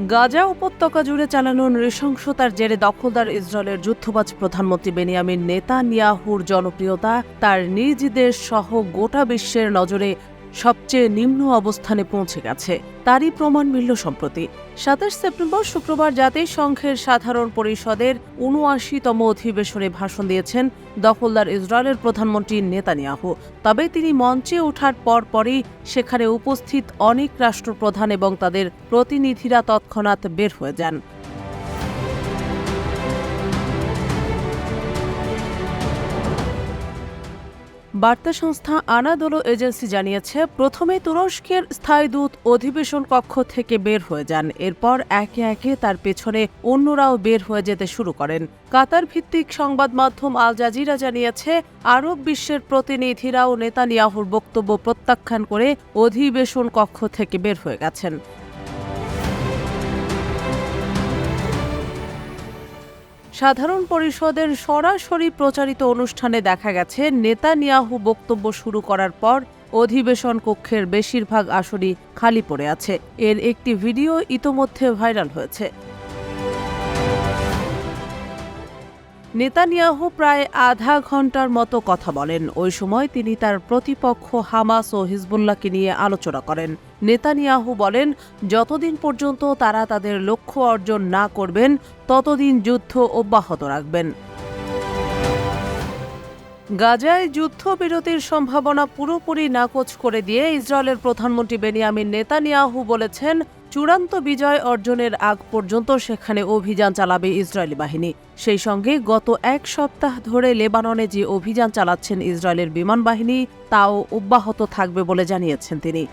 গাজা উপত্যকা জুড়ে চালানো নৃশংসতার জেরে দখলদার ইসরায়েলের যুদ্ধবাজ প্রধানমন্ত্রী বেনিয়ামিন নেতানিয়াহুর জনপ্রিয়তা তার নিজ দেশ সহ গোটা বিশ্বের নজরে সবচেয়ে নিম্ন অবস্থানে পৌঁছে গেছে। তারই প্রমাণ মিলল সম্প্রতি ২৭ সেপ্টেম্বর শুক্রবার জাতিসংঘের সাধারণ পরিষদের ৭৯তম অধিবেশনে ভাষণ দিয়েছেন দখলদার ইসরায়েলের প্রধানমন্ত্রী নেতানিয়াহু। তবে তিনি মঞ্চে ওঠার পরপরই সেখানে উপস্থিত অনেক রাষ্ট্রপ্রধান এবং তাদের প্রতিনিধিরা তৎক্ষণাৎ বের হয়ে যান। বার্তা সংস্থা আনাদোলো এজেন্সি জানিয়েছে, প্রথমে তুরস্কের স্থায়ী দূত অধিবেশন কক্ষ থেকে বের হয়ে যান। এরপর একে একে তার পেছনে অন্যরাও বের হয়ে যেতে শুরু করেন। কাতার ভিত্তিক সংবাদ মাধ্যম আল জাজিরা জানিয়েছে, আরব বিশ্বের প্রতিনিধিরাও নেতানিয়াহুর বক্তব্য প্রত্যাখ্যান করে অধিবেশন কক্ষ থেকে বের হয়ে গেছেন। সাধারণ পরিষদের সরাসরি প্রচারিত অনুষ্ঠানে দেখা গেছে, নেতানিয়াহু বক্তব্য শুরু করার পর অধিবেশন কক্ষের বেশিরভাগ আসনই খালি পড়ে আছে। এর একটি ভিডিও ইতোমধ্যে ভাইরাল হয়েছে। নেতানিয়াহু প্রায় আধা ঘন্টার মতো কথা বলেন। ওই সময় তিনি তার প্রতিপক্ষ হামাস ও হিজবুল্লাহকে নিয়ে আলোচনা করেন। নেতানিয়াহু বলেন, যতদিন পর্যন্ত তারা তাদের লক্ষ্য অর্জন না করবেন ততদিন যুদ্ধ অব্যাহত রাখবেন। গাজায় যুদ্ধবিরতির সম্ভাবনা পুরোপুরি নাকচ করে দিয়ে ইসরায়েলের প্রধানমন্ত্রী বেনিয়ামিন নেতানিয়াহু বলেছেন, চূড়ান্ত বিজয় অর্জনের আগ পর্যন্ত সেখানে অভিযান চালাবে ইসরায়েলি বাহিনী। সেই সঙ্গে গত এক সপ্তাহ ধরে লেবাননে যে অভিযান চালাচ্ছেন ইসরায়েলের বিমান বাহিনী তাও অব্যাহত থাকবে বলে জানিয়েছেন তিনি।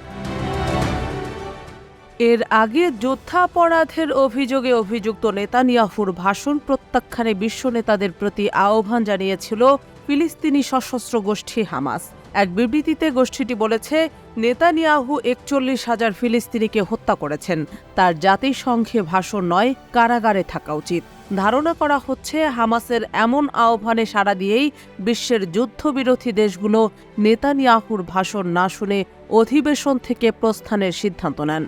এর আগে যুদ্ধাপরাধের অভিযোগে অভিযুক্ত নেতানিয়াহুর ভাষণ প্রত্যাখ্যানে বিশ্ব নেতাদের প্রতি আহ্বান জানিয়েছিল ফিলিস্তিনি সশস্ত্র গোষ্ঠী হামাস। এক বিবৃতিতে গোষ্ঠীটি বলেছে, নেতানিয়াহু ৪১,০০০ ফিলিস্তিনিকে হত্যা করেছেন। তার জাতিসংঘে ভাষণ নয়, কারাগারে থাকা উচিত। ধারণা করা হচ্ছে, হামাসের এমন আহ্বানে সাড়া দিয়েই বিশ্বের যুদ্ধবিরোধী দেশগুলো নেতানিয়াহুর ভাষণ না শুনে অধিবেশন থেকে প্রস্থানের সিদ্ধান্ত নেন।